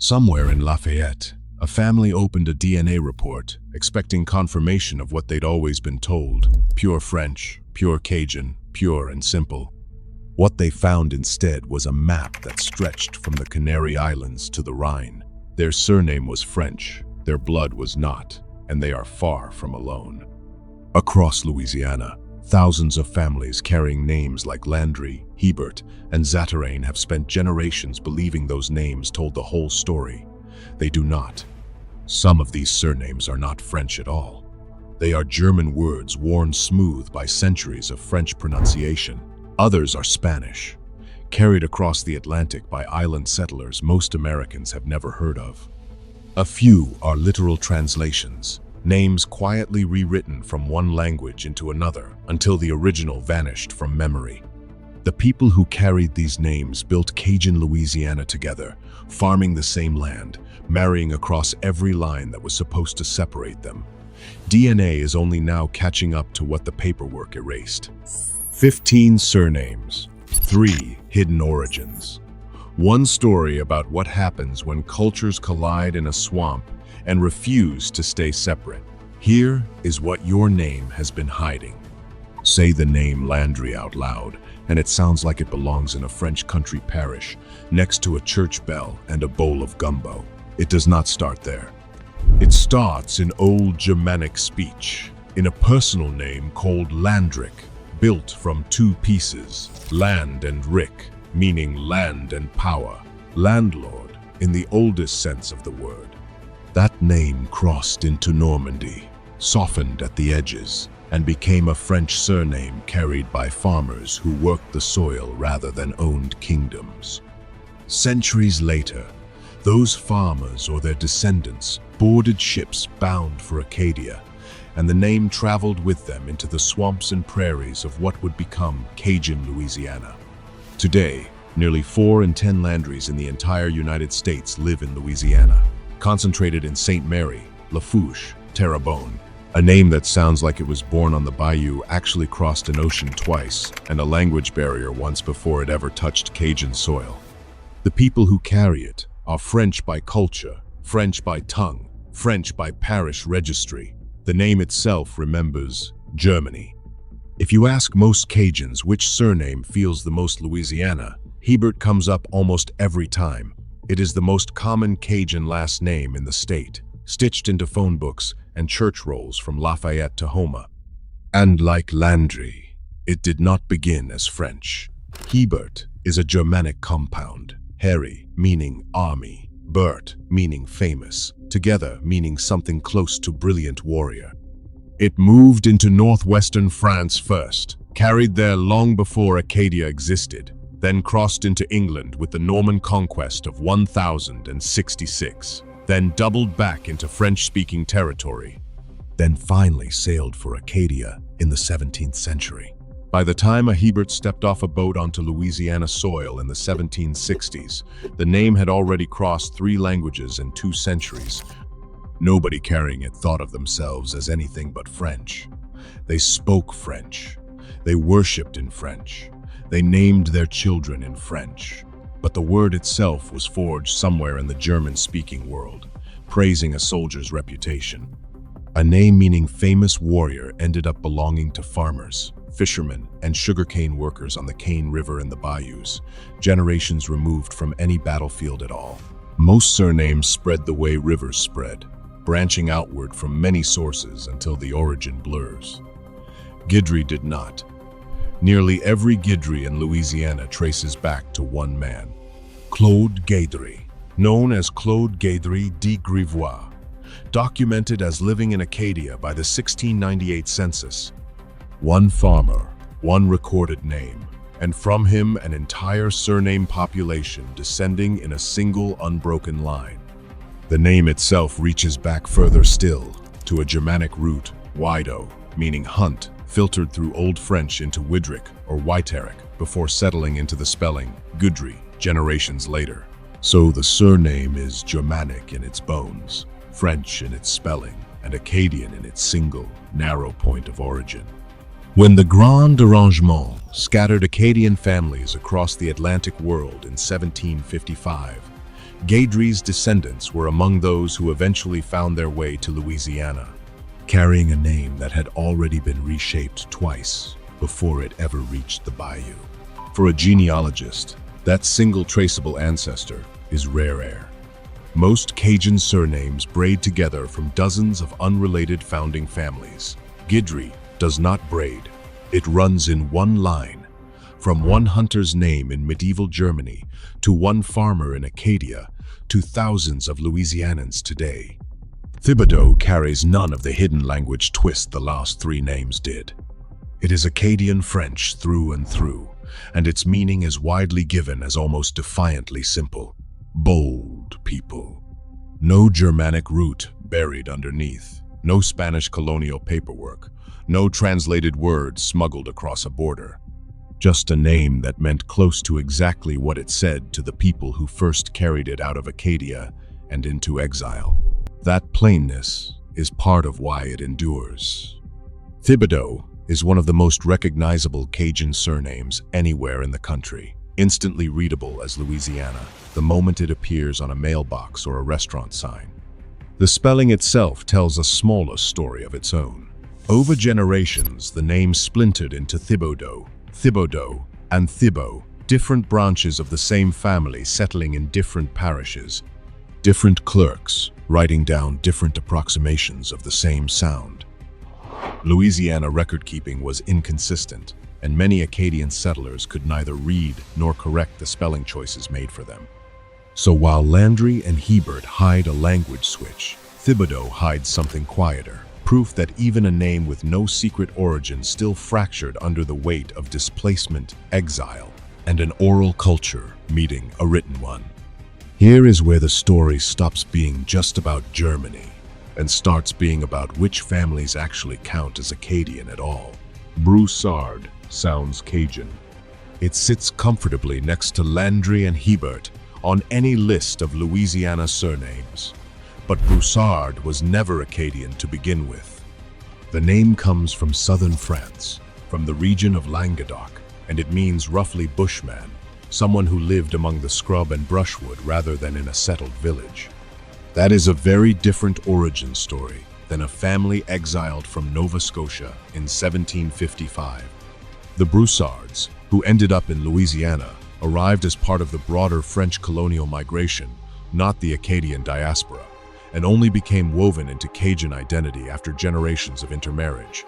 Somewhere in Lafayette, a family opened a DNA report, expecting confirmation of what they'd always been told. Pure French, pure Cajun, pure and simple. What they found instead was a map that stretched from the Canary Islands to the Rhine. Their surname was French, their blood was not, and they are far from alone. Across Louisiana, thousands of families carrying names like Landry, Hebert, and Zatarain have spent generations believing those names told the whole story. They do not. Some of these surnames are not French at all. They are German words worn smooth by centuries of French pronunciation. Others are Spanish, carried across the Atlantic by island settlers most Americans have never heard of. A few are literal translations, names quietly rewritten from one language into another until the original vanished from memory. The people who carried these names built Cajun Louisiana together, farming the same land, marrying across every line that was supposed to separate them. DNA is only now catching up to what the paperwork erased. 15 surnames, 3 hidden origins. One story about what happens when cultures collide in a swamp and refuse to stay separate. Here is what your name has been hiding. Say the name Landry out loud, and it sounds like it belongs in a French country parish, next to a church bell and a bowl of gumbo. It does not start there. It starts in Old Germanic speech, in a personal name called Landric, built from 2 pieces, land and rick, meaning land and power, landlord in the oldest sense of the word. That name crossed into Normandy, softened at the edges, and became a French surname carried by farmers who worked the soil rather than owned kingdoms. Centuries later, those farmers or their descendants boarded ships bound for Acadia, and the name traveled with them into the swamps and prairies of what would become Cajun Louisiana. Today, nearly 4 in 10 Landrys in the entire United States live in Louisiana, concentrated in St. Mary, Lafourche, Terrebonne. A name that sounds like it was born on the bayou actually crossed an ocean twice and a language barrier once before it ever touched Cajun soil. The people who carry it are French by culture, French by tongue, French by parish registry. The name itself remembers Germany. If you ask most Cajuns which surname feels the most Louisiana, Hebert comes up almost every time. It is the most common Cajun last name in the state, stitched into phone books and church rolls from Lafayette to Houma. And like Landry, it did not begin as French. Hebert is a Germanic compound, Heri meaning army, Bert meaning famous, together meaning something close to brilliant warrior. It moved into northwestern France first, carried there long before Acadia existed, then crossed into England with the Norman conquest of 1066, then doubled back into French-speaking territory, then finally sailed for Acadia in the 17th century. By the time a Hebert stepped off a boat onto Louisiana soil in the 1760s, the name had already crossed 3 languages in 2 centuries. Nobody carrying it thought of themselves as anything but French. They spoke French. They worshipped in French. They named their children in French. But the word itself was forged somewhere in the German-speaking world, praising a soldier's reputation. A name meaning famous warrior ended up belonging to farmers, fishermen, and sugarcane workers on the Cane River and the bayous, generations removed from any battlefield at all. Most surnames spread the way rivers spread, branching outward from many sources until the origin blurs. Guidry did not. Nearly every Guidry in Louisiana traces back to one man, Claude Guidry, known as Claude Guidry de Grivois, documented as living in Acadia by the 1698 census. One farmer, one recorded name, and from him an entire surname population descending in a single unbroken line. The name itself reaches back further still, to a Germanic root, wido, meaning hunt, filtered through Old French into Widric or Whiteric before settling into the spelling Guidry generations later. So the surname is Germanic in its bones, French in its spelling, and Acadian in its single, narrow point of origin. When the Grand Arrangement scattered Acadian families across the Atlantic world in 1755, Guidry's descendants were among those who eventually found their way to Louisiana, carrying a name that had already been reshaped twice before it ever reached the bayou. For a genealogist, that single traceable ancestor is Rarest. Most Cajun surnames braid together from dozens of unrelated founding families. Guidry does not braid. It runs in one line, from one hunter's name in medieval Germany to one farmer in Acadia to thousands of Louisianans today. Thibodeaux carries none of the hidden language twist the last three names did. It is Acadian French through and through, and its meaning is widely given as almost defiantly simple. Bold people. No Germanic root buried underneath. No Spanish colonial paperwork. No translated words smuggled across a border. Just a name that meant close to exactly what it said to the people who first carried it out of Acadia and into exile. That plainness is part of why it endures. Thibodeaux is one of the most recognizable Cajun surnames anywhere in the country, instantly readable as Louisiana the moment it appears on a mailbox or a restaurant sign. The spelling itself tells a smaller story of its own. Over generations, the name splintered into Thibodeaux, Thibodeaux, and Thibault, different branches of the same family settling in different parishes, different clerks writing down different approximations of the same sound. Louisiana record-keeping was inconsistent, and many Acadian settlers could neither read nor correct the spelling choices made for them. So while Landry and Hebert hide a language switch, Thibodeaux hides something quieter, proof that even a name with no secret origin still fractured under the weight of displacement, exile, and an oral culture meeting a written one. Here is where the story stops being just about Germany and starts being about which families actually count as Acadian at all. Broussard sounds Cajun. It sits comfortably next to Landry and Hebert on any list of Louisiana surnames. But Broussard was never Acadian to begin with. The name comes from southern France, from the region of Languedoc, and it means roughly bushman, someone who lived among the scrub and brushwood rather than in a settled village. That is a very different origin story than a family exiled from Nova Scotia in 1755. The Broussards, who ended up in Louisiana, arrived as part of the broader French colonial migration, not the Acadian diaspora, and only became woven into Cajun identity after generations of intermarriage.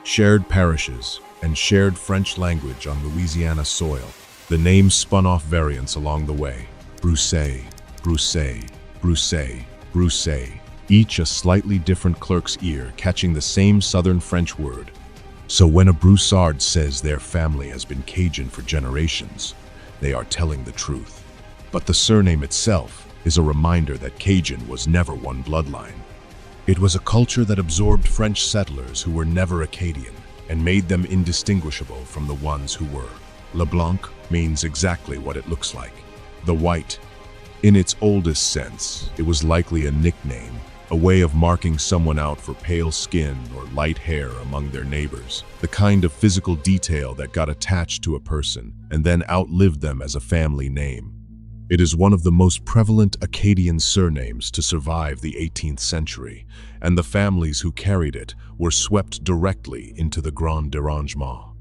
Shared parishes and shared French language on Louisiana soil, the names spun off variants along the way. Broussais, Broussais, Broussais, Broussais, each a slightly different clerk's ear catching the same southern French word. So when a Broussard says their family has been Cajun for generations, they are telling the truth. But the surname itself is a reminder that Cajun was never one bloodline. It was a culture that absorbed French settlers who were never Acadian and made them indistinguishable from the ones who were. LeBlanc means exactly what it looks like, the white. In its oldest sense, it was likely a nickname, a way of marking someone out for pale skin or light hair among their neighbors, the kind of physical detail that got attached to a person and then outlived them as a family name. It is one of the most prevalent Acadian surnames to survive the 18th century, and the families who carried it were swept directly into the Grand Dérangement.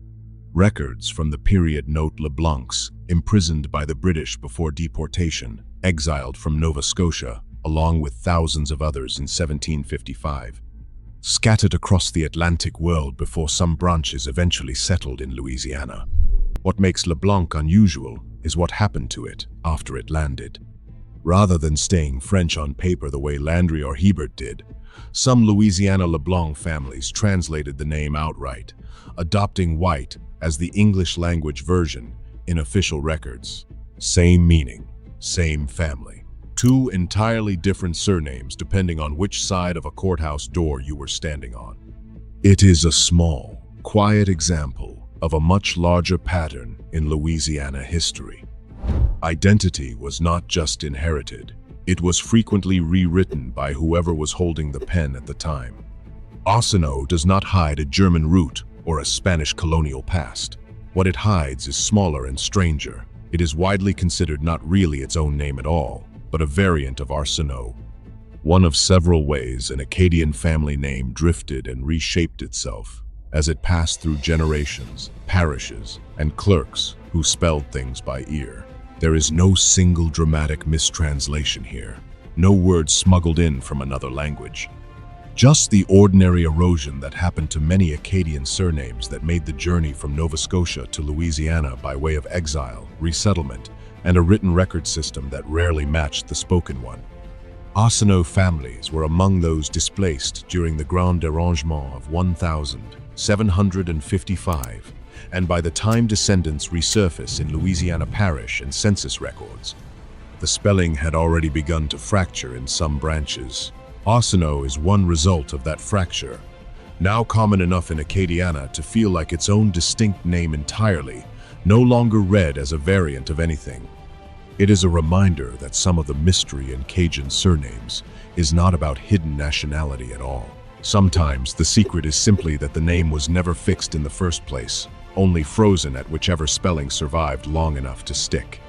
Records from the period note LeBlancs, imprisoned by the British before deportation, exiled from Nova Scotia, along with thousands of others in 1755, scattered across the Atlantic world before some branches eventually settled in Louisiana. What makes LeBlanc unusual is what happened to it after it landed. Rather than staying French on paper the way Landry or Hebert did, some Louisiana LeBlanc families translated the name outright, adopting white as the English language version in official records. Same meaning, same family. Two entirely different surnames depending on which side of a courthouse door you were standing on. It is a small, quiet example of a much larger pattern in Louisiana history. Identity was not just inherited, it was frequently rewritten by whoever was holding the pen at the time. Arceneaux does not hide a German root or a Spanish colonial past. What it hides is smaller and stranger. It is widely considered not really its own name at all, but a variant of Arceneaux. One of several ways an Acadian family name drifted and reshaped itself as it passed through generations, parishes, and clerks who spelled things by ear. There is no single dramatic mistranslation here, no word smuggled in from another language. Just the ordinary erosion that happened to many Acadian surnames that made the journey from Nova Scotia to Louisiana by way of exile, resettlement, and a written record system that rarely matched the spoken one. Arceneaux families were among those displaced during the Grand Dérangement of 1755, and by the time descendants resurface in Louisiana parish and census records, the spelling had already begun to fracture in some branches. Arceneaux is one result of that fracture, now common enough in Acadiana to feel like its own distinct name entirely, no longer read as a variant of anything. It is a reminder that some of the mystery in Cajun surnames is not about hidden nationality at all. Sometimes the secret is simply that the name was never fixed in the first place, only frozen at whichever spelling survived long enough to stick.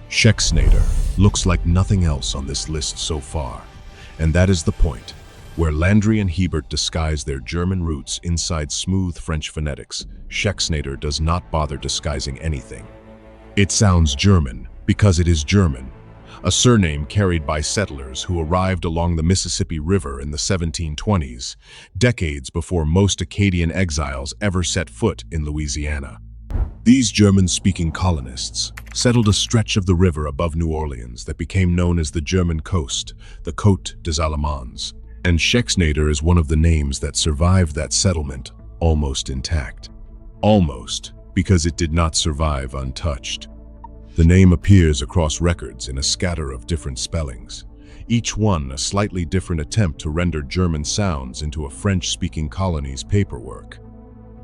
Schexnayder looks like nothing else on this list so far, and that is the point. Where Landry and Hebert disguise their German roots inside smooth French phonetics, Schexnayder does not bother disguising anything. It sounds German because it is German, a surname carried by settlers who arrived along the Mississippi River in the 1720s, decades before most Acadian exiles ever set foot in Louisiana. These German-speaking colonists settled a stretch of the river above New Orleans that became known as the German coast, the Côte des Allemands, and Schexnayder is one of the names that survived that settlement almost intact. Almost, because it did not survive untouched. The name appears across records in a scatter of different spellings, each one a slightly different attempt to render German sounds into a French-speaking colony's paperwork.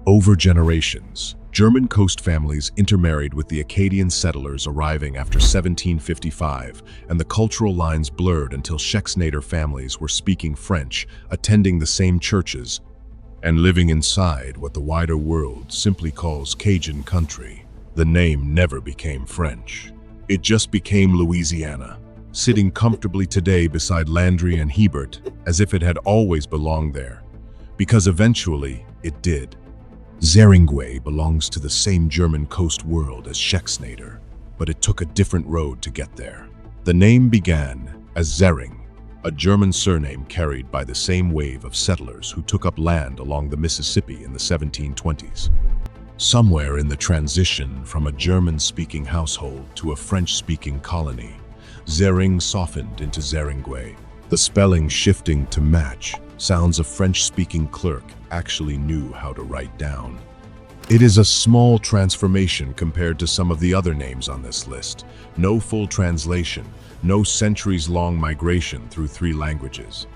Over generations, German coast families intermarried with the Acadian settlers arriving after 1755, and the cultural lines blurred until Schexnayder families were speaking French, attending the same churches, and living inside what the wider world simply calls Cajun country. The name never became French. It just became Louisiana, sitting comfortably today beside Landry and Hebert as if it had always belonged there, because eventually it did. Zeringue belongs to the same German coast world as Schexnayder, but it took a different road to get there. The name began as Zeringue, a German surname carried by the same wave of settlers who took up land along the Mississippi in the 1720s. Somewhere in the transition from a German-speaking household to a French-speaking colony, Zeringue softened into Zeringue, the spelling shifting to match sounds a French-speaking clerk actually knew how to write down. It is a small transformation compared to some of the other names on this list. No full translation, no centuries-long migration through 3 languages.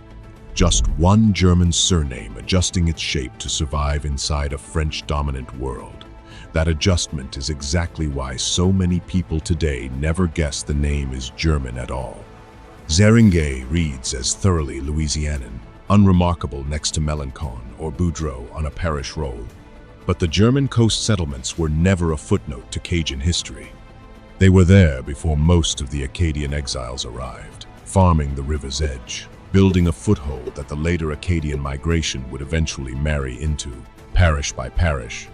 Just one German surname adjusting its shape to survive inside a French-dominant world. That adjustment is exactly why so many people today never guess the name is German at all. Zeringue reads as thoroughly Louisianan, unremarkable next to Melanchon or Boudreaux on a parish roll. But the German coast settlements were never a footnote to Cajun history. They were there before most of the Acadian exiles arrived, farming the river's edge, building a foothold that the later Acadian migration would eventually marry into, parish by parish,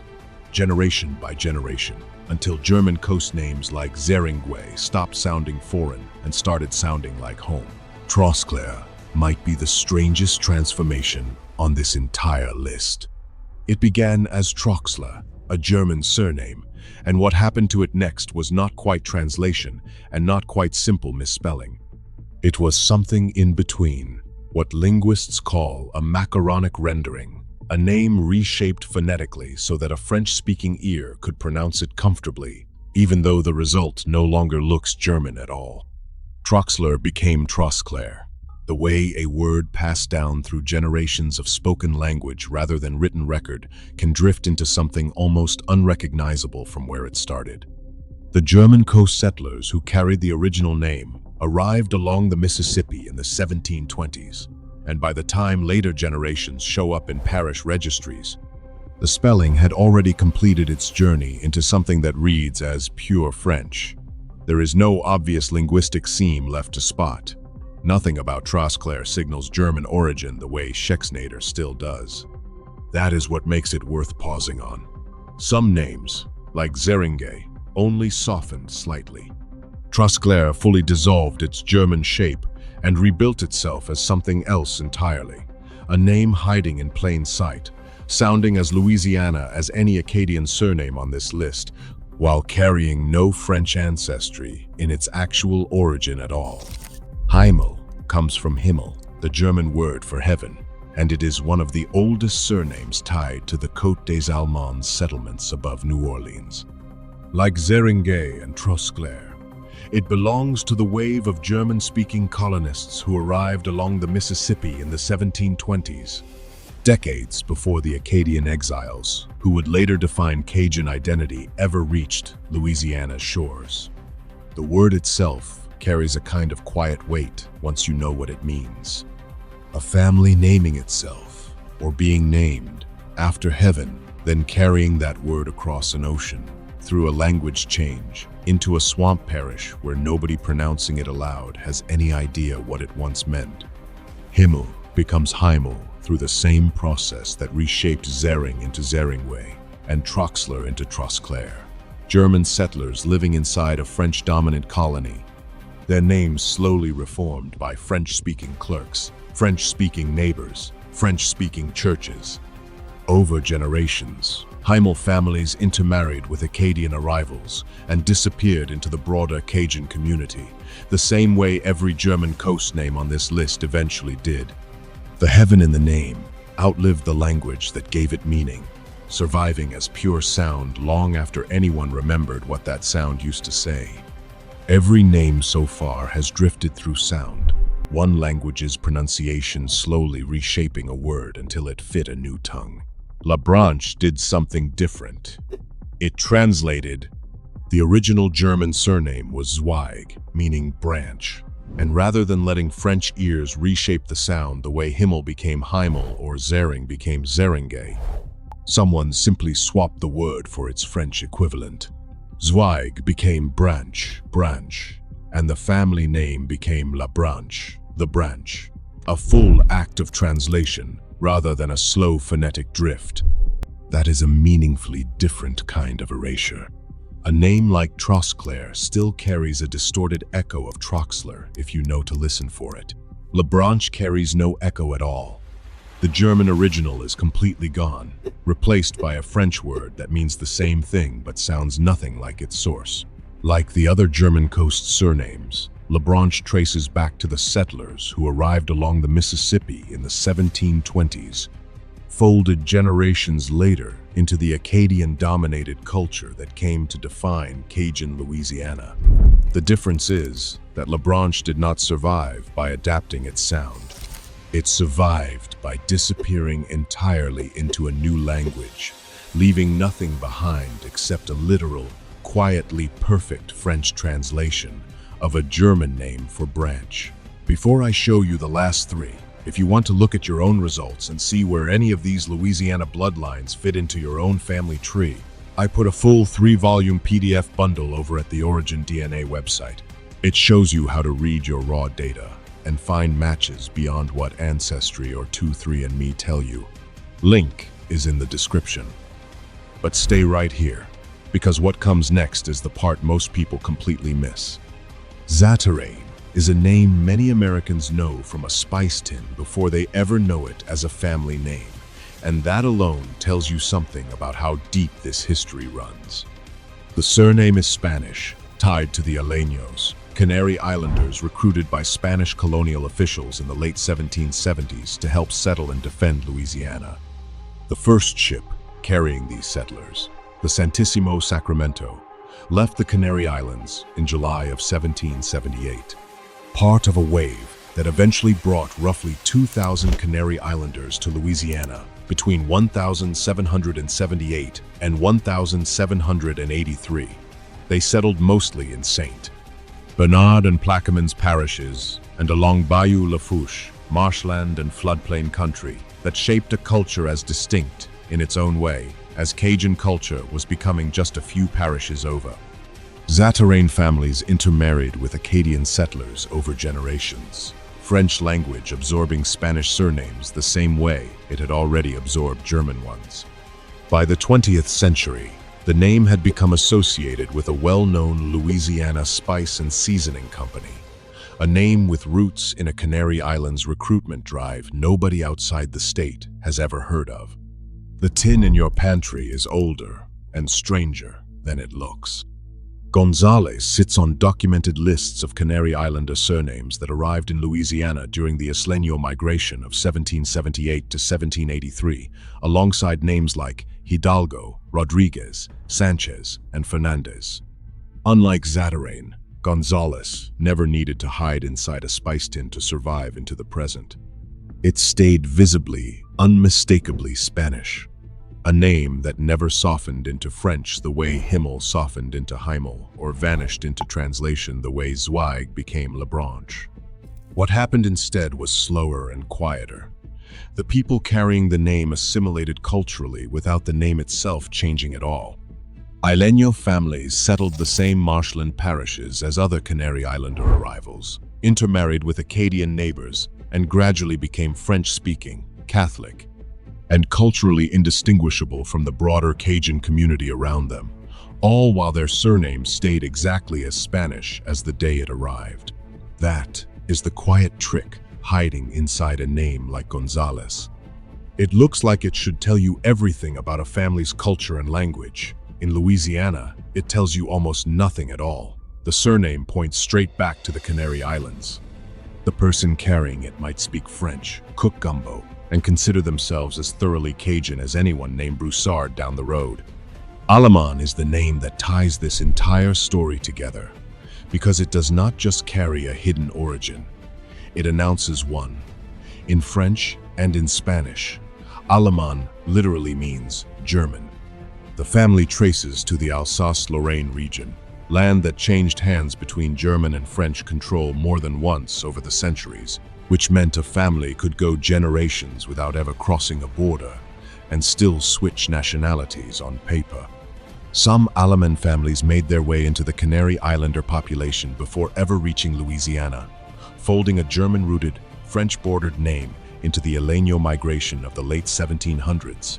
generation by generation, until German coast names like Zeringue stopped sounding foreign and started sounding like home. Trosclair might be the strangest transformation on this entire list. It began as Trosclair, a German surname, and what happened to it next was not quite translation and not quite simple misspelling. It was something in between, what linguists call a macaronic rendering, a name reshaped phonetically so that a French-speaking ear could pronounce it comfortably, even though the result no longer looks German at all. Trosclair became Trosclair, the way a word passed down through generations of spoken language rather than written record can drift into something almost unrecognizable from where it started. The German coast settlers who carried the original name arrived along the Mississippi in the 1720s, and by the time later generations show up in parish registries, the spelling had already completed its journey into something that reads as pure French. There is no obvious linguistic seam left to spot. Nothing about Trosclair signals German origin the way Schexnayder still does. That is what makes it worth pausing on. Some names, like Zeringue, only softened slightly. Trosclair fully dissolved its German shape and rebuilt itself as something else entirely, a name hiding in plain sight, sounding as Louisiana as any Acadian surname on this list, while carrying no French ancestry in its actual origin at all. Hymel comes from Hymel, the German word for heaven, and it is one of the oldest surnames tied to the Côte des Allemands settlements above New Orleans. Like Zeringue and Trosclair, it belongs to the wave of German-speaking colonists who arrived along the Mississippi in the 1720s, decades before the Acadian exiles, who would later define Cajun identity, ever reached Louisiana's shores. The word itself carries a kind of quiet weight once you know what it means. A family naming itself, or being named, after heaven, then carrying that word across an ocean, through a language change, into a swamp parish where nobody pronouncing it aloud has any idea what it once meant. Hymel becomes Hymel through the same process that reshaped Zeringue into Zeringue and Trosclair into Trosclair. German settlers living inside a French-dominant colony, their names slowly reformed by French-speaking clerks, French-speaking neighbors, French-speaking churches. Over generations, Hymel families intermarried with Acadian arrivals and disappeared into the broader Cajun community, the same way every German coast name on this list eventually did. The heaven in the name outlived the language that gave it meaning, surviving as pure sound long after anyone remembered what that sound used to say. Every name so far has drifted through sound, one language's pronunciation slowly reshaping a word until it fit a new tongue. LaBranche did something different. It translated. The original German surname was Zweig, meaning branch, and rather than letting French ears reshape the sound the way Hymel became Hymel or Zeringue became Zeringue, someone simply swapped the word for its French equivalent. Zweig became branch, and the family name became LaBranche, the branch. A full act of translation, rather than a slow phonetic drift. That is a meaningfully different kind of erasure. A name like Trosclair still carries a distorted echo of Trosclair if you know to listen for it. LaBranche carries no echo at all. The German original is completely gone, replaced by a French word that means the same thing but sounds nothing like its source. Like the other German coast surnames, LaBranche traces back to the settlers who arrived along the Mississippi in the 1720s, folded generations later into the Acadian-dominated culture that came to define Cajun Louisiana. The difference is that LaBranche did not survive by adapting its sound. It survived by disappearing entirely into a new language, leaving nothing behind except a literal, quietly perfect French translation of a German name for branch. Before I show you the last three, if you want to look at your own results and see where any of these Louisiana bloodlines fit into your own family tree, I put a full 3-volume PDF bundle over at the OriginDNA website. It shows you how to read your raw data and find matches beyond what Ancestry or 23andMe tell you. Link is in the description. But stay right here, because what comes next is the part most people completely miss. Zatarain is a name many Americans know from a spice tin before they ever know it as a family name, and that alone tells you something about how deep this history runs. The surname is Spanish, tied to the Isleños, Canary Islanders recruited by Spanish colonial officials in the late 1770s to help settle and defend Louisiana. The first ship carrying these settlers, the Santísimo Sacramento, left the Canary Islands in July of 1778, part of a wave that eventually brought roughly 2,000 Canary Islanders to Louisiana between 1778 and 1783. They settled mostly in St. Bernard and Plaquemines parishes and along Bayou Lafourche, marshland and floodplain country that shaped a culture as distinct in its own way as Cajun culture was becoming just a few parishes over. Zatarain families intermarried with Acadian settlers over generations. French language absorbing Spanish surnames the same way it had already absorbed German ones. By the 20th century, the name had become associated with a well-known Louisiana spice and seasoning company, a name with roots in a Canary Islands recruitment drive nobody outside the state has ever heard of. The tin in your pantry is older and stranger than it looks. Gonzales sits on documented lists of Canary Islander surnames that arrived in Louisiana during the Isleños migration of 1778 to 1783, alongside names like Hidalgo, Rodriguez, Sanchez, and Fernandez. Unlike Zatarain, Gonzales never needed to hide inside a spice tin to survive into the present. It stayed visibly, unmistakably Spanish. A name that never softened into French the way Hymel softened into Hymel, or vanished into translation the way Zeringue became LaBranche. What happened instead was slower and quieter. The people carrying the name assimilated culturally without the name itself changing at all. Isleños families settled the same marshland parishes as other Canary Islander arrivals, intermarried with Acadian neighbors, and gradually became French-speaking, Catholic, and culturally indistinguishable from the broader Cajun community around them, all while their surnames stayed exactly as Spanish as the day it arrived. That is the quiet trick hiding inside a name like Gonzales. It looks like it should tell you everything about a family's culture and language. In Louisiana, it tells you almost nothing at all. The surname points straight back to the Canary Islands. The person carrying it might speak French, cook gumbo, and consider themselves as thoroughly Cajun as anyone named Broussard down the road. Alleman is the name that ties this entire story together, because it does not just carry a hidden origin. It announces one. In French and in Spanish, Alleman literally means German. The family traces to the Alsace-Lorraine region, land that changed hands between German and French control more than once over the centuries, which meant a family could go generations without ever crossing a border and still switch nationalities on paper. Some Alleman families made their way into the Canary Islander population before ever reaching Louisiana, folding a German-rooted, French-bordered name into the Isleños migration of the late 1700s,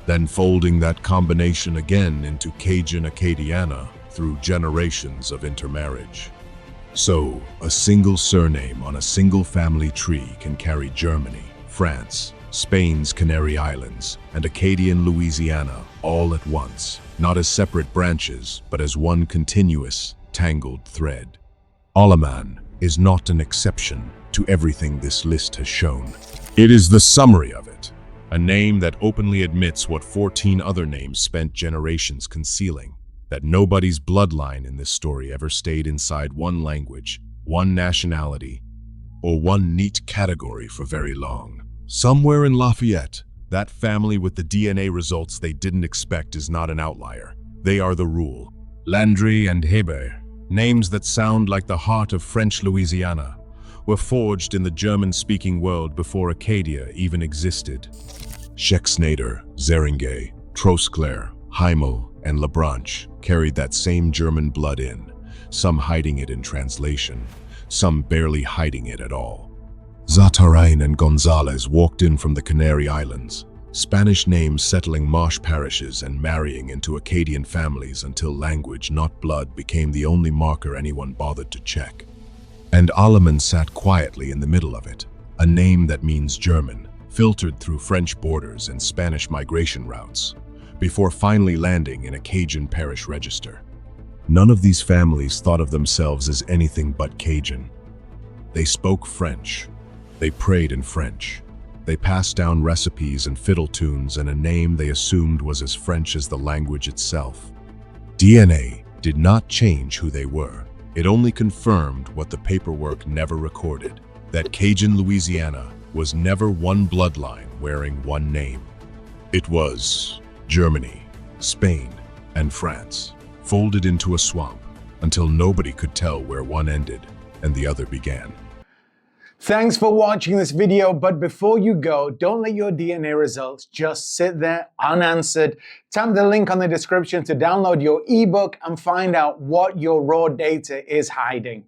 then folding that combination again into Cajun Acadiana through generations of intermarriage. So, a single surname on a single family tree can carry Germany, France, Spain's Canary Islands, and Acadian Louisiana all at once, not as separate branches, but as one continuous, tangled thread. Alleman is not an exception to everything this list has shown. It is the summary of it, a name that openly admits what 14 other names spent generations concealing. That nobody's bloodline in this story ever stayed inside one language, one nationality, or one neat category for very long. Somewhere in Lafayette, that family with the DNA results they didn't expect is not an outlier. They are the rule. Landry and Hebert, names that sound like the heart of French Louisiana, were forged in the German-speaking world before Acadia even existed. Schexnayder, Zeringue, Trosclair, Hymel, and LaBranche carried that same German blood in, some hiding it in translation, some barely hiding it at all. Zatarain and Gonzales walked in from the Canary Islands, Spanish names settling marsh parishes and marrying into Acadian families until language, not blood, became the only marker anyone bothered to check. And Alleman sat quietly in the middle of it, a name that means German, filtered through French borders and Spanish migration routes, before finally landing in a Cajun parish register. None of these families thought of themselves as anything but Cajun. They spoke French. They prayed in French. They passed down recipes and fiddle tunes and a name they assumed was as French as the language itself. DNA did not change who they were. It only confirmed what the paperwork never recorded, that Cajun Louisiana was never one bloodline wearing one name. It was Germany, Spain, and France, folded into a swamp until nobody could tell where one ended and the other began. Thanks for watching this video, but before you go, don't let your DNA results just sit there unanswered. Tap the link on the description to download your ebook and find out what your raw data is hiding.